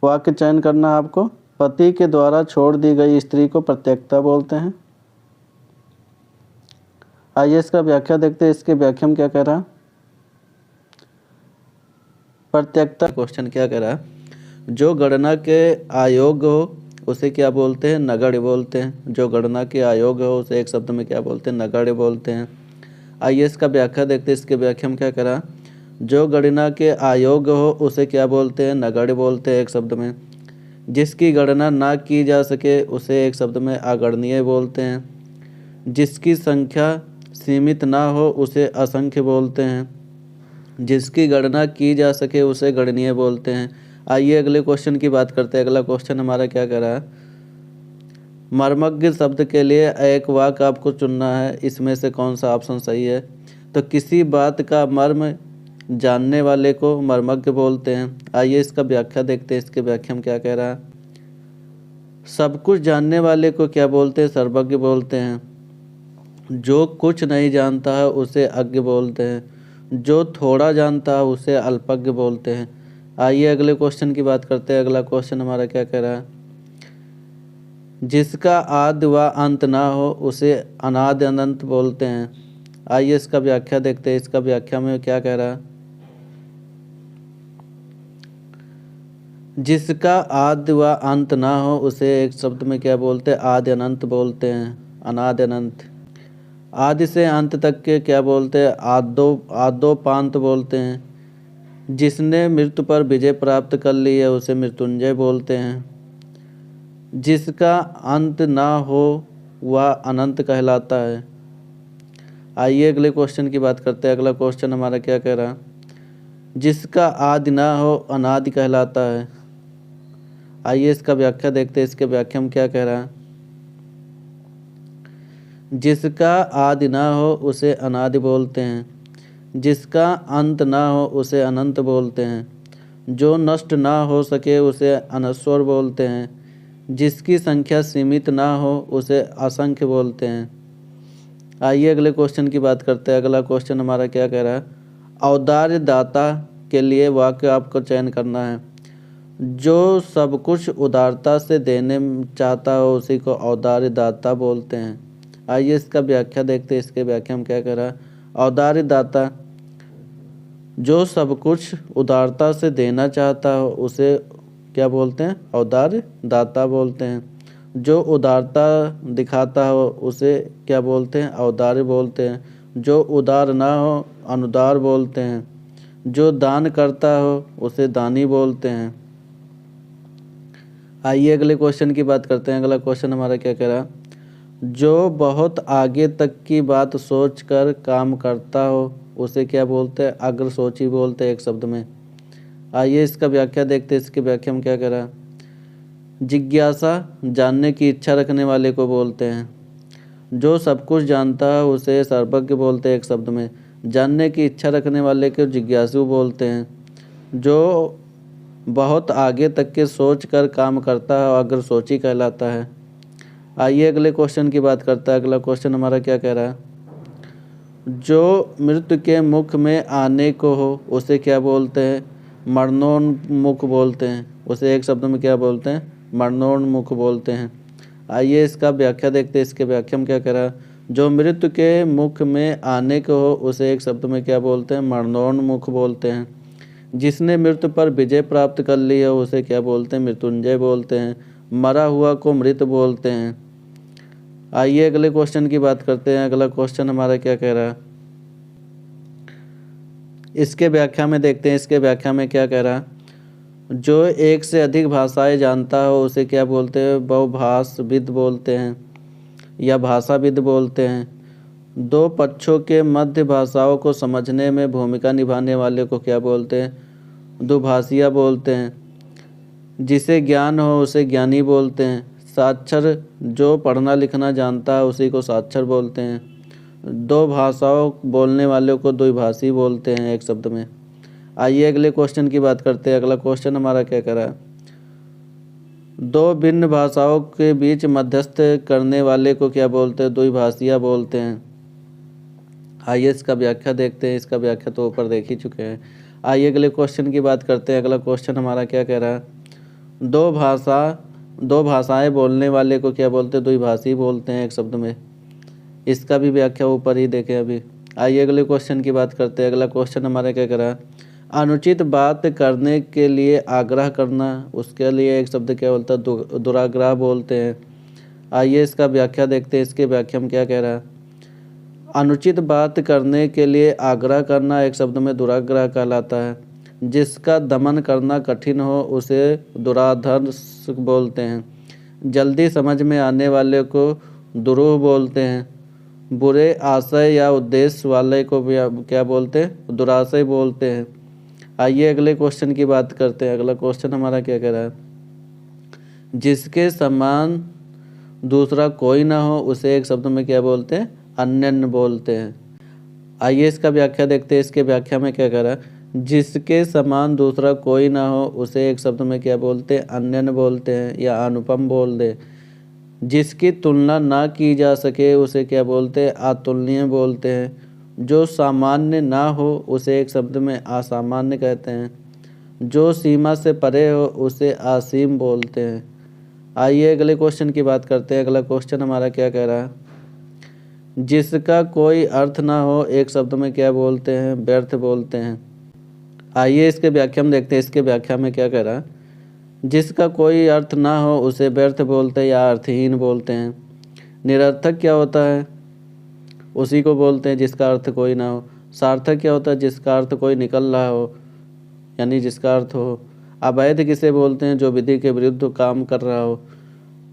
वाक्य चयन करना है आपको। पति के द्वारा छोड़ दी गई स्त्री को प्रत्यक्षता बोलते हैं। आइए इसका व्याख्या देखते हैं। इसके व्याख्या में क्या कह रहा है? प्रत्यक्षता क्वेश्चन क्या कह रहा है? जो गणना के अयोग्य हो उसे क्या बोलते हैं? नगण्य बोलते हैं। जो गणना के अयोग्य हो उसे एक शब्द में क्या बोलते हैं? नगण्य बोलते हैं। आइए इसका व्याख्या देखते हैं। इसके व्याख्या में क्या कह रहा है? जो गणना के अयोग्य हो उसे क्या बोलते हैं? नगण्य बोलते हैं, एक शब्द में। जिसकी गणना ना की जा सके उसे एक शब्द में अगणनीय बोलते हैं। जिसकी संख्या सीमित ना हो उसे असंख्य बोलते हैं। जिसकी गणना की जा सके उसे गणनीय बोलते हैं। आइए अगले क्वेश्चन की बात करते हैं। अगला क्वेश्चन हमारा क्या कह रहा है? मर्मज्ञ शब्द के लिए एक वाक्य आपको चुनना है। इसमें से कौन सा ऑप्शन सही है? तो किसी बात का मर्म जानने वाले को मर्मज्ञ बोलते हैं। आइए इसका व्याख्या देखते हैं। इसके व्याख्या में क्या कह रहा है? सब कुछ जानने वाले को क्या बोलते हैं? सर्वज्ञ बोलते हैं। जो कुछ नहीं जानता है उसे अज्ञ बोलते हैं। जो थोड़ा जानता है उसे अल्पज्ञ बोलते हैं। आइए अगले क्वेश्चन की बात करते हैं। अगला क्वेश्चन हमारा क्या कह रहा है? जिसका आदि व अंत ना हो उसे अनादि अनंत बोलते हैं। आइए इसका व्याख्या देखते हैं। इसका व्याख्या में क्या कह रहा है? जिसका आदि व अंत ना हो उसे एक शब्द में क्या बोलते हैं? आदि अनंत बोलते हैं, अनादि अनंत। आदि से अंत तक के क्या बोलते हैं? आदोपांत बोलते हैं। जिसने मृत्यु पर विजय प्राप्त कर ली है उसे मृत्युंजय बोलते हैं। जिसका अंत ना हो वह अनंत कहलाता है। आइए अगले क्वेश्चन की बात करते हैं। अगला क्वेश्चन हमारा क्या कह रहा है? जिसका आदि ना हो अनादि कहलाता है। आइए इसका व्याख्या देखते हैं। इसके व्याख्या में क्या कह रहा है? जिसका आदि ना हो उसे अनादि बोलते हैं। जिसका अंत ना हो उसे अनंत बोलते हैं। जो नष्ट ना हो सके उसे अनश्वर बोलते हैं। जिसकी संख्या सीमित ना हो उसे असंख्य बोलते हैं। आइए अगले क्वेश्चन की बात करते हैं। अगला क्वेश्चन हमारा क्या कह रहा है? औदार्य दाता के लिए वाक्य आपको चयन करना है। जो सब कुछ उदारता से देने चाहता हो उसी को औदार्य दाता बोलते हैं। आइए इसका व्याख्या देखते हैं। इसके व्याख्या में क्या कह रहा है? औदार्य दाता जो सब कुछ उदारता से देना चाहता हो उसे क्या बोलते हैं? औदार्य दाता बोलते हैं। जो उदारता दिखाता हो उसे क्या बोलते हैं? औदार्य बोलते हैं। जो उदार ना हो अनुदार बोलते हैं। जो दान करता हो उसे दानी बोलते हैं। आइए अगले क्वेश्चन की बात करते हैं। अगला क्वेश्चन हमारा क्या कह रहा, जो बहुत आगे तक की बात सोच कर काम करता हो उसे क्या बोलते हैं, अग्रसोची बोलते हैं एक शब्द में। आइए इसका व्याख्या देखते हैं। इसकी व्याख्या में क्या कह रहा, जिज्ञासा जानने की इच्छा रखने वाले को बोलते हैं। जो सब कुछ जानता है उसे सर्वज्ञ बोलते हैं एक शब्द में। जानने की इच्छा रखने वाले को जिज्ञासु बोलते हैं। जो बहुत आगे तक के सोच कर काम करता है अग्रसोची कहलाता है। आइए अगले क्वेश्चन की बात करता है। अगला क्वेश्चन हमारा क्या कह रहा है, जो मृत्यु के मुख में आने को हो उसे क्या बोलते हैं, मरणोन्मुख बोलते हैं। उसे एक शब्द में क्या बोलते हैं, मरणोन्मुख बोलते हैं। आइए इसका व्याख्या देखते हैं। इसके व्याख्या में क्या कह रहा है, जो मृत्यु के मुख में आने को हो उसे एक शब्द में क्या बोलते हैं, मरणोन्मुख बोलते हैं। जिसने मृत्यु पर विजय प्राप्त कर ली है उसे क्या बोलते हैं, मृत्युंजय बोलते हैं। मरा हुआ को मृत बोलते हैं। आइए अगले क्वेश्चन की बात करते हैं। अगला क्वेश्चन हमारा क्या कह रहा है, इसके व्याख्या में देखते हैं। इसके व्याख्या में क्या कह रहा है, जो एक से अधिक भाषाएं जानता हो उसे क्या बोलते हैं, बहुभाषाविद बोलते हैं या भाषाविद बोलते हैं। दो पक्षों के मध्य भाषाओं को समझने में भूमिका निभाने वाले को क्या बोलते हैं, दुभाषिया बोलते हैं। जिसे ज्ञान हो उसे ज्ञानी बोलते हैं। साक्षर जो पढ़ना लिखना जानता है उसी को साक्षर बोलते हैं। दो भाषाओं बोलने वालों को द्विभाषी बोलते हैं एक शब्द में। आइए अगले क्वेश्चन की बात करते हैं। अगला क्वेश्चन हमारा क्या कह रहा है, दो भिन्न भाषाओं के बीच मध्यस्थ करने वाले को क्या बोलते हैं, द्विभाषिया बोलते हैं। आइए इसका व्याख्या देखते हैं। इसका व्याख्या तो ऊपर देख ही चुके हैं। आइए अगले क्वेश्चन की बात करते हैं। अगला क्वेश्चन हमारा क्या कह रहा है, दो भाषाएं बोलने वाले को क्या बोलते हैं, द्विभाषी बोलते हैं एक शब्द में। इसका भी व्याख्या ऊपर ही देखें अभी। आइए अगले क्वेश्चन की बात करते हैं। अगला क्वेश्चन हमारा क्या कह रहा है, अनुचित बात करने के लिए आग्रह करना, उसके लिए एक शब्द क्या बोलता है, दुराग्रह बोलते हैं। आइए इसका व्याख्या देखते हैं। इसके व्याख्या में क्या कह रहा है, अनुचित बात करने के लिए आग्रह करना एक शब्द में दुराग्रह कहलाता है। जिसका दमन करना कठिन हो उसे दुराधर्ष बोलते हैं। जल्दी समझ में आने वाले को दुरूह बोलते हैं। बुरे आशय या उद्देश्य वाले को क्या बोलते हैं, दुराशय बोलते हैं। आइए अगले क्वेश्चन की बात करते हैं। अगला क्वेश्चन हमारा क्या कह रहा है, जिसके समान दूसरा कोई ना हो उसे एक शब्द में क्या बोलते हैं, अन्यन्य बोलते हैं। आइए इसका व्याख्या देखते हैं। इसके व्याख्या में क्या कह रहा है, जिसके समान दूसरा कोई ना हो उसे एक शब्द में क्या बोलते हैं, अन्यन्य बोलते हैं या अनुपम बोल दे। जिसकी तुलना ना की जा सके उसे क्या बोलते हैं, अतुलनीय बोलते हैं। जो सामान्य ना हो उसे एक शब्द में असामान्य कहते हैं। जो सीमा से परे हो उसे असीम बोलते हैं। आइए अगले क्वेश्चन की बात करते हैं। अगला क्वेश्चन हमारा क्या कह रहा है, जिसका कोई अर्थ ना हो एक शब्द में क्या बोलते हैं, व्यर्थ बोलते हैं। आइए इसके व्याख्या में देखते हैं। इसके व्याख्या में क्या कह रहा है, जिसका कोई अर्थ ना हो उसे व्यर्थ बोलते हैं या अर्थहीन बोलते हैं। निरर्थक क्या होता है, उसी को बोलते हैं जिसका अर्थ कोई ना हो। सार्थक क्या होता है, जिसका अर्थ कोई निकल रहा हो, यानी जिसका अर्थ हो। अवैध किसे बोलते हैं, जो विधि के विरुद्ध काम कर रहा हो।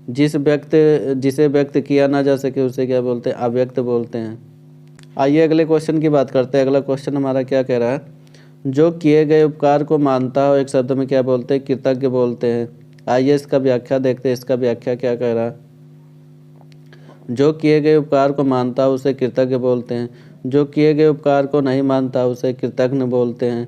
जिसे व्यक्त किया ना जा सके उसे क्या बोलते हैं, अव्यक्त बोलते हैं। आइए अगले क्वेश्चन की बात करते हैं। अगला क्वेश्चन हमारा क्या कह रहा है, जो किए गए उपकार को मानता हो एक शब्द में क्या बोलते हैं, कृतज्ञ बोलते हैं। आइए इसका व्याख्या देखते हैं। इसका व्याख्या क्या कह रहा है, जो किए गए उपकार को मानता हो उसे कृतज्ञ बोलते हैं। जो किए गए उपकार को नहीं मानता उसे कृतज्ञ बोलते हैं।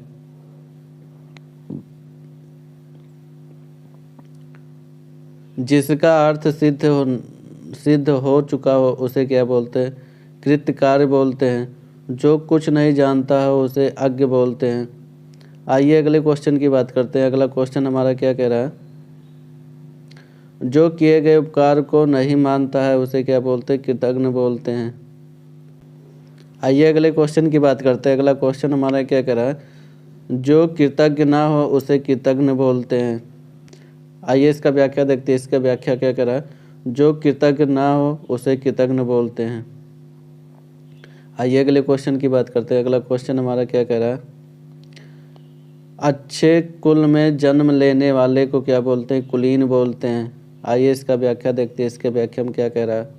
जिसका अर्थ सिद्ध हो चुका हो उसे क्या बोलते हैं, कृतकार्य बोलते हैं। जो कुछ नहीं जानता हो उसे अज्ञ बोलते हैं। आइए अगले क्वेश्चन की बात करते हैं। अगला क्वेश्चन हमारा क्या कह रहा है, जो किए गए उपकार को नहीं मानता है उसे क्या बोलते हैं, कृतज्ञ बोलते हैं। आइए अगले क्वेश्चन की बात करते हैं। अगला क्वेश्चन हमारा क्या कह रहा है, जो कृतज्ञ ना हो उसे कृतज्ञ बोलते हैं। आइए इसका व्याख्या देखते हैं। इसका व्याख्या क्या कह रहा है, जो कृतज्ञ ना हो उसे कृतज्ञ बोलते हैं। आइए अगले क्वेश्चन की बात करते हैं। अगला क्वेश्चन हमारा क्या कह रहा है, अच्छे कुल में जन्म लेने वाले को क्या बोलते हैं? कुलीन बोलते हैं। आइए इसका व्याख्या देखते हैं, इसके व्याख्या में क्या कह रहा है।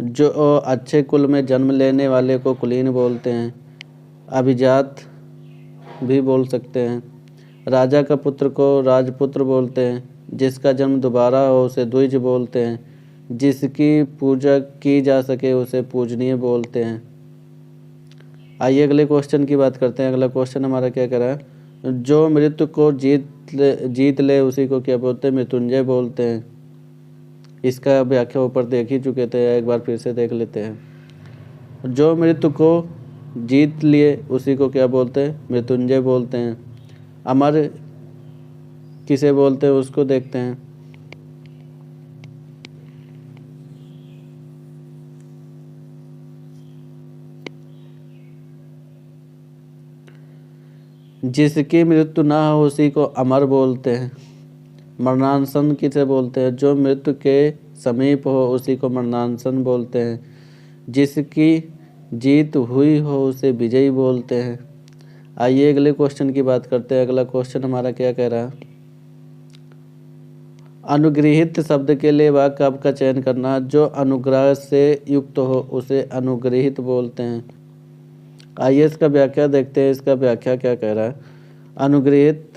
जो अच्छे कुल में जन्म लेने वाले को कुलीन बोलते हैं। अभिजात भी बोल सकते हैं। राजा का पुत्र को राजपुत्र बोलते हैं। जिसका जन्म दोबारा हो उसे द्विज बोलते हैं। जिसकी पूजा की जा सके उसे पूजनीय बोलते हैं। आइए अगले क्वेश्चन की बात करते हैं। अगला क्वेश्चन हमारा क्या कह रहा है। जो मृत्यु को जीत ले उसी को क्या बोलते हैं? मृत्युंजय बोलते हैं। इसका व्याख्या ऊपर देख ही चुके थे, एक बार फिर से देख लेते हैं। जो मृत्यु को जीत लिए उसी को क्या बोलते हैं? मृत्युंजय बोलते हैं। अमर किसे बोलते हैं उसको देखते हैं। जिसकी मृत्यु ना हो उसी को अमर बोलते हैं। मरणासन किसे बोलते हैं? जो मृत्यु के समीप हो उसी को मरणासन बोलते हैं। जिसकी जीत हुई हो उसे विजयी बोलते हैं। आइए अगले क्वेश्चन की बात करते हैं। अगला क्वेश्चन हमारा क्या कह रहा है। अनुग्रहित शब्द के लिए वाक्य का चयन करना। जो अनुग्रह से युक्त हो उसे अनुग्रहित बोलते हैं। आइए इसका व्याख्या देखते हैं, इसका व्याख्या क्या कह रहा है। अनुग्रहित,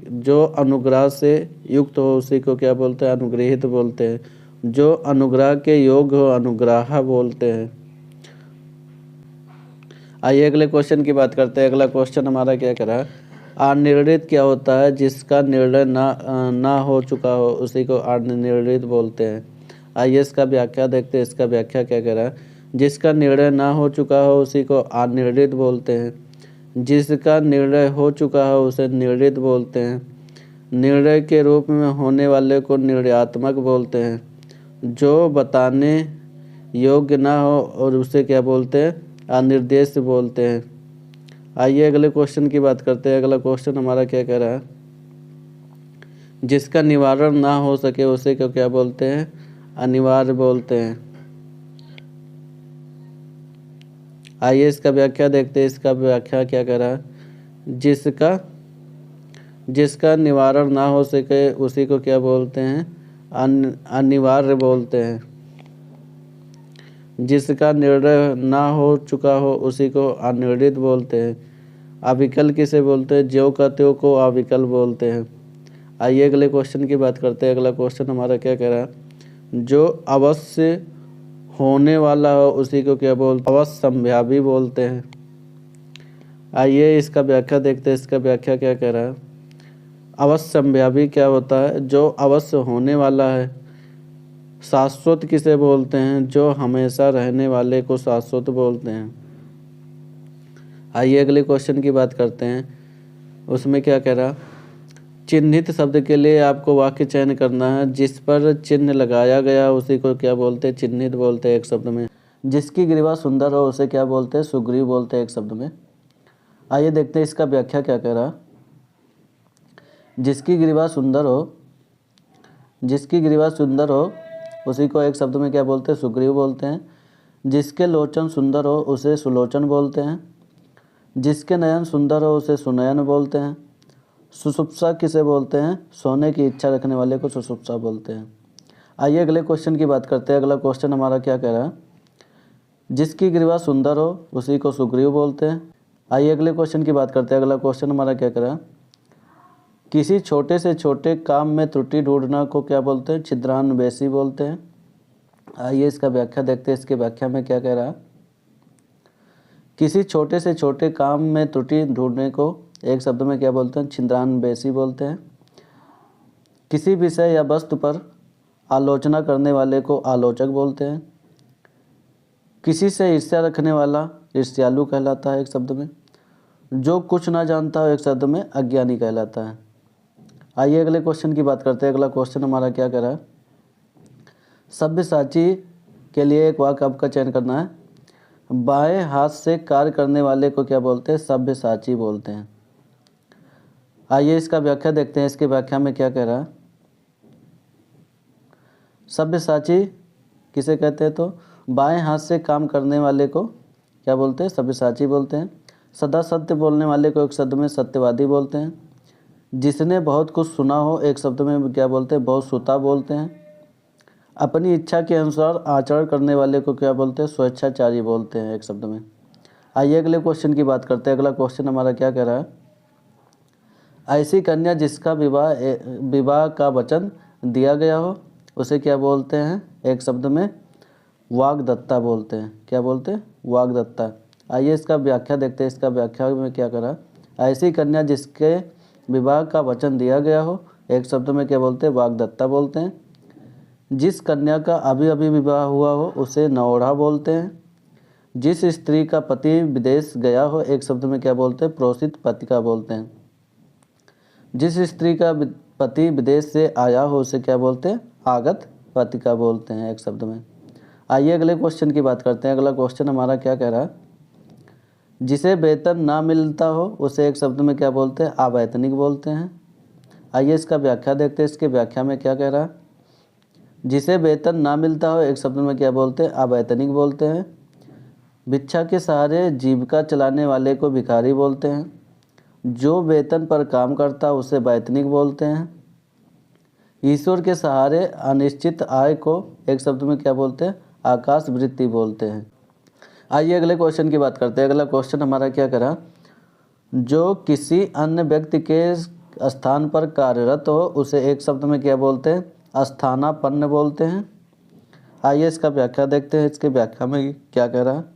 जो अनुग्रह से युक्त हो उसी को क्या बोलते हैं? अनुग्रहित बोलते हैं। जो अनुग्रह के योग्य हो अनुग्राह बोलते हैं। आइए अगले क्वेश्चन की बात करते हैं। अगला क्वेश्चन हमारा क्या कह रहा है। अनिर्णित क्या होता है? जिसका निर्णय ना हो चुका हो उसी को अनिर्णित बोलते हैं। आइए इसका व्याख्या देखते हैं, इसका व्याख्या क्या कह रहा है। जिसका निर्णय ना हो चुका हो उसी को अनिर्णित बोलते हैं। जिसका निर्णय हो चुका हो उसे निर्णित बोलते हैं। निर्णय के रूप में होने वाले को निर्णयात्मक बोलते हैं। जो बताने योग्य ना हो और उसे क्या बोलते हैं? अनिर्देश बोलते हैं। आइए अगले क्वेश्चन की बात करते हैं। अगला क्वेश्चन हमारा क्या कह रहा है। जिसका निवारण ना हो सके उसे को क्या बोलते हैं? अनिवार्य बोलते हैं। आइए इसका व्याख्या देखते हैं, इसका व्याख्या क्या कह रहा है। जिसका निवारण ना हो सके उसी को क्या बोलते हैं? अनिवार्य बोलते हैं। जिसका निर्णय ना हो चुका हो उसी को अनिर्णित बोलते हैं। अविकल किसे बोलते हैं? ज्यों का त्यों को अविकल बोलते हैं। आइए अगले क्वेश्चन की बात करते हैं। अगला क्वेश्चन हमारा क्या कह रहा है। जो अवश्य होने वाला हो उसी को क्या बोलते हैं? अवश्य संभावी बोलते हैं। आइए इसका व्याख्या देखते हैं, इसका व्याख्या क्या कह रहा है। अवश्य संभावी क्या होता है? जो अवश्य होने वाला है। शाश्वत किसे बोलते हैं? जो हमेशा रहने वाले को शाश्वत बोलते हैं। आइए अगले क्वेश्चन की बात करते हैं, उसमें क्या कह रहा। चिन्हित शब्द के लिए आपको वाक्य चयन करना है। जिस पर चिन्ह लगाया गया उसी को क्या बोलते हैं? चिन्हित बोलते हैं एक शब्द में। जिसकी ग्रीवा सुंदर हो उसे क्या बोलते हैं? सुग्रीव बोलते हैं एक शब्द में। आइए देखते हैं इसका व्याख्या क्या कह रहा। जिसकी ग्रीवा सुंदर हो उसी को एक शब्द में क्या बोलते हैं? सुग्रीव बोलते हैं। जिसके लोचन सुंदर हो उसे सुलोचन बोलते हैं। जिसके नयन सुंदर हो उसे सुनयन बोलते हैं। सुषुप्सा किसे बोलते हैं? सोने की इच्छा रखने वाले को सुषुप्सा बोलते हैं। आइए अगले क्वेश्चन की बात करते हैं। अगला क्वेश्चन हमारा क्या कह रहा है। जिसकी ग्रीवा सुंदर हो उसी को सुग्रीव बोलते हैं। आइए अगले क्वेश्चन की बात करते हैं। अगला क्वेश्चन हमारा क्या कह रहा है। किसी छोटे से छोटे काम में त्रुटि ढूंढना को क्या बोलते हैं? छिद्रान्वेषी बोलते हैं। आइए इसका व्याख्या देखते हैं, इसके व्याख्या में क्या कह रहा है। किसी छोटे से छोटे काम में त्रुटि ढूंढने को एक शब्द में क्या बोलते हैं? छिद्रान्वेषी बोलते हैं। किसी विषय या वस्तु पर आलोचना करने वाले को आलोचक बोलते हैं। किसी से ईर्ष्या रखने वाला ईर्ष्यालु कहलाता है एक शब्द में। जो कुछ ना जानता हो एक शब्द में अज्ञानी कहलाता है। आइए अगले क्वेश्चन की बात करते हैं। अगला क्वेश्चन हमारा क्या कह रहा है। सब्यसाची के लिए एक वाक्य आपका चयन करना है। बाएं हाथ से कार्य करने वाले को क्या बोलते हैं? सब्यसाची बोलते हैं। आइए इसका व्याख्या देखते हैं, इसके व्याख्या में क्या कह रहा है। सब्यसाची किसे कहते हैं? तो बाएं हाथ से काम करने वाले को क्या बोलते हैं? सब्यसाची बोलते हैं। सदा सत्य बोलने वाले को एक शब्द में सत्यवादी बोलते हैं। जिसने बहुत कुछ सुना हो एक शब्द में क्या बोलते हैं, बहुत श्रोता बोलते हैं। अपनी इच्छा के अनुसार आचरण करने वाले को क्या बोलते हैं, स्वेच्छाचारी बोलते हैं एक शब्द में। आइए अगले क्वेश्चन की बात करते हैं। अगला क्वेश्चन हमारा क्या कह रहा है, ऐसी कन्या जिसका विवाह का वचन दिया गया हो उसे क्या बोलते हैं, एक शब्द में वाग्दत्ता बोलते हैं। क्या बोलते हैं, वाग्दत्ता। आइए इसका व्याख्या देखते हैं। इसका व्याख्या में क्या करा, ऐसी कन्या जिसके विवाह का वचन दिया गया हो एक शब्द में क्या बोलते हैं, वाग्दत्ता बोलते हैं। जिस कन्या का अभी अभी विवाह हुआ हो उसे नवोढ़ा बोलते हैं। जिस स्त्री का पति विदेश गया हो एक शब्द में क्या बोलते हैं, प्रोसित पतिका बोलते हैं। जिस स्त्री का पति विदेश से आया हो उसे क्या बोलते हैं, आगत पतिका बोलते हैं एक शब्द में। आइए अगले क्वेश्चन की बात करते हैं। अगला क्वेश्चन हमारा क्या कह रहा है, जिसे वेतन ना मिलता हो उसे एक शब्द में क्या बोलते हैं, अवैतनिक बोलते हैं। आइए इसका व्याख्या देखते हैं। इसके व्याख्या में क्या कह रहा है, जिसे वेतन ना मिलता हो एक शब्द में क्या बोलते हैं, अवैतनिक बोलते हैं। भिक्षा के सहारे जीविका चलाने वाले को भिखारी बोलते हैं। जो वेतन पर काम करता है उसे वैतनिक बोलते हैं। ईश्वर के सहारे अनिश्चित आय को एक शब्द में क्या बोलते हैं, आकाश वृत्ति बोलते हैं। आइए अगले क्वेश्चन की बात करते हैं। अगला क्वेश्चन हमारा क्या करा, जो किसी अन्य व्यक्ति के स्थान पर कार्यरत हो उसे एक शब्द में क्या बोलते हैं, स्थानापन्न बोलते हैं। आइए इसका व्याख्या देखते हैं। इसके व्याख्या में क्या कह रहा है,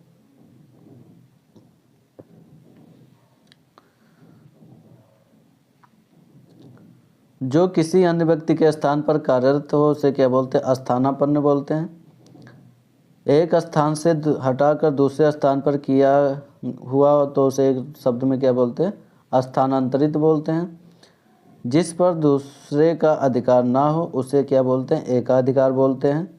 जो किसी अन्य व्यक्ति के स्थान पर कार्यरत हो उसे क्या बोलते हैं, स्थानापन्न बोलते हैं। एक स्थान से हटाकर दूसरे स्थान पर किया हुआ तो उसे एक शब्द में क्या बोलते हैं, स्थानांतरित बोलते हैं। जिस पर दूसरे का अधिकार ना हो उसे क्या बोलते हैं, एकाधिकार बोलते हैं।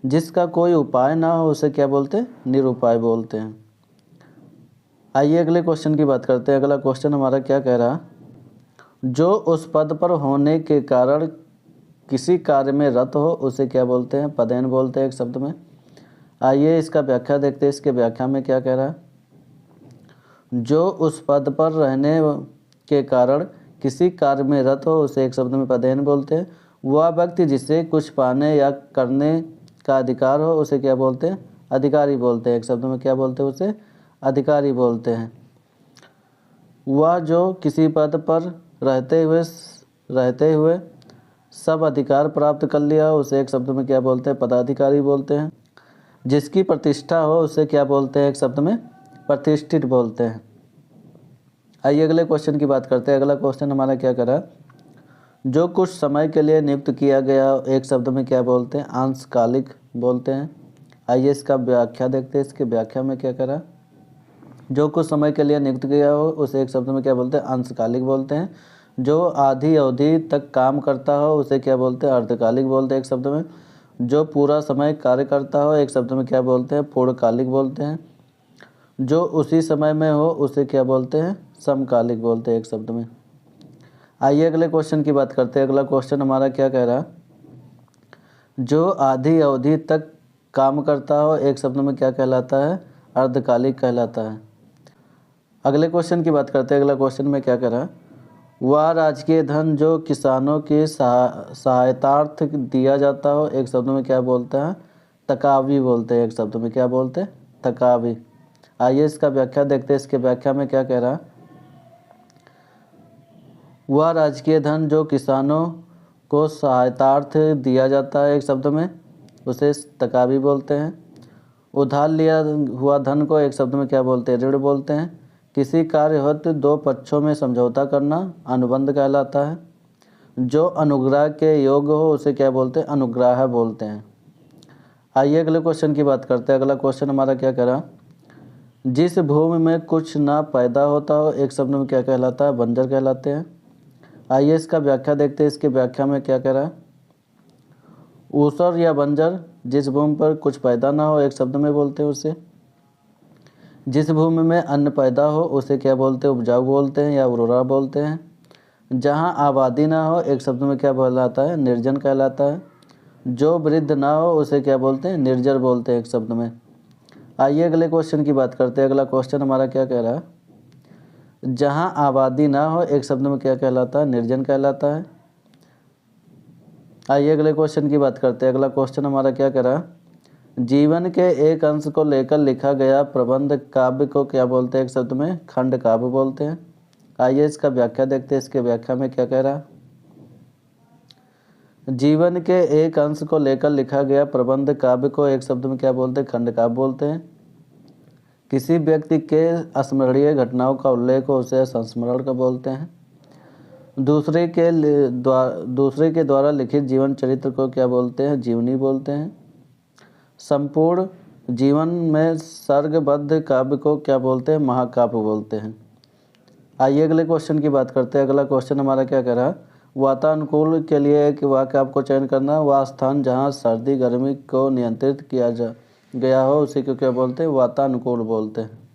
जिसका कोई उपाय ना हो उसे क्या बोलते हैं, निरुपाय बोलते हैं। आइए अगले क्वेश्चन की बात करते हैं। अगला क्वेश्चन हमारा क्या कह रहा है, जो उस पद पर होने के कारण किसी कार्य में रत हो उसे क्या बोलते हैं, पदेन बोलते हैं एक शब्द में। आइए इसका व्याख्या देखते हैं। इसके व्याख्या में क्या कह रहा है, जो उस पद पर रहने के कारण किसी कार्य में रत हो उसे एक शब्द में पदेन बोलते हैं। वह व्यक्ति जिसे कुछ पाने या करने का अधिकार हो उसे क्या बोलते हैं, अधिकारी बोलते हैं एक शब्द में क्या बोलते हैं, उसे अधिकारी बोलते हैं। वह जो किसी पद पर रहते हुए सब अधिकार प्राप्त कर लिया हो उसे एक शब्द में क्या बोलते हैं, पदाधिकारी बोलते हैं। जिसकी प्रतिष्ठा हो उसे क्या बोलते हैं, एक शब्द में प्रतिष्ठित बोलते हैं। आइए अगले क्वेश्चन की बात करते हैं। अगला क्वेश्चन हमारा क्या करा, जो कुछ समय के लिए नियुक्त किया गया एक शब्द में क्या बोलते हैं, अंशकालिक बोलते हैं। आइए इसका व्याख्या देखते हैं। इसके व्याख्या में क्या करा, जो कुछ समय के लिए नियुक्त किया हो उसे एक शब्द में क्या बोलते हैं, अंशकालिक बोलते हैं। जो आधी अवधि तक काम करता हो उसे क्या बोलते हैं, अर्धकालिक बोलते हैं एक शब्द में। जो पूरा समय कार्य करता हो एक शब्द में क्या बोलते हैं, पूर्णकालिक बोलते हैं। जो उसी समय में हो उसे क्या बोलते हैं, समकालिक बोलते हैं एक शब्द में। आइए अगले क्वेश्चन की बात करते हैं। अगला क्वेश्चन हमारा क्या कह रहा है, जो आधी अवधि तक काम करता हो एक शब्द में क्या कहलाता है, अर्धकालिक कहलाता है। अगले क्वेश्चन की बात करते हैं। अगला क्वेश्चन में क्या कह रहा है, वह राजकीय धन जो किसानों की सहायतार्थ दिया जाता हो एक शब्द में क्या बोलता है, तकावी बोलते हैं एक शब्द में क्या बोलते हैं, तकावी। आइए इसका व्याख्या देखते हैं। इसके व्याख्या में क्या कह रहा है, वह राजकीय धन जो किसानों को सहायतार्थ दिया जाता है एक शब्द में उसे तकावी बोलते हैं। उधार लिया हुआ धन को एक शब्द में क्या बोलते हैं, ऋण बोलते हैं। किसी कार्य हेतु दो पक्षों में समझौता करना अनुबंध कहलाता है। जो अनुग्रह के योग्य हो उसे क्या बोलते हैं, अनुग्राह बोलते हैं। आइए अगले क्वेश्चन की बात करते हैं। अगला क्वेश्चन हमारा क्या करा, जिस भूमि में कुछ ना पैदा होता हो एक शब्द में क्या कहलाता है, बंजर कहलाते हैं। आइए इसका व्याख्या देखते हैं। इसके व्याख्या में क्या कह रहा है, ऊसर या बंजर जिस भूमि पर कुछ पैदा ना हो एक शब्द में बोलते हैं उसे। जिस भूमि में अन्न पैदा हो उसे क्या बोलते हैं, उपजाऊ बोलते हैं या उर्वरा बोलते हैं। जहाँ आबादी ना हो एक शब्द में क्या कहलाता है, निर्जन कहलाता है। जो वृद्ध ना हो उसे क्या बोलते हैं, निर्जर बोलते हैं एक शब्द में। आइए अगले क्वेश्चन की बात करते हैं। अगला क्वेश्चन हमारा क्या कह रहा है, जहाँ आबादी ना हो एक शब्द में क्या कहलाता है? निर्जन कहलाता है। आइए अगले क्वेश्चन की बात करते हैं। अगला क्वेश्चन हमारा क्या कह रहा है? जीवन के एक अंश को लेकर लिखा गया प्रबंध काव्य को क्या बोलते हैं? एक शब्द में खंड काव्य बोलते हैं। आइए इसका व्याख्या देखते हैं। इसके व्याख्या में क्या कह रहा है? जीवन के एक अंश को लेकर लिखा गया प्रबंध काव्य को एक शब्द में क्या बोलते हैं? खंड काव्य बोलते हैं। किसी व्यक्ति के स्मरणीय घटनाओं का उल्लेख हो उसे संस्मरण का बोलते हैं। दूसरे के द्वारा लिखित जीवन चरित्र को क्या बोलते हैं? जीवनी बोलते हैं। संपूर्ण जीवन में सर्गबद्ध काव्य को क्या बोलते हैं? महाकाव्य बोलते हैं। आइए अगले क्वेश्चन की बात करते हैं। अगला क्वेश्चन हमारा क्या कह रहा है? वातानुकूल के लिए एक वाक्य आपको चयन करना है। वह स्थान जहाँ सर्दी गर्मी को नियंत्रित किया गया हो उसी को क्या बोलते हैं? वातानुकूल बोलते हैं।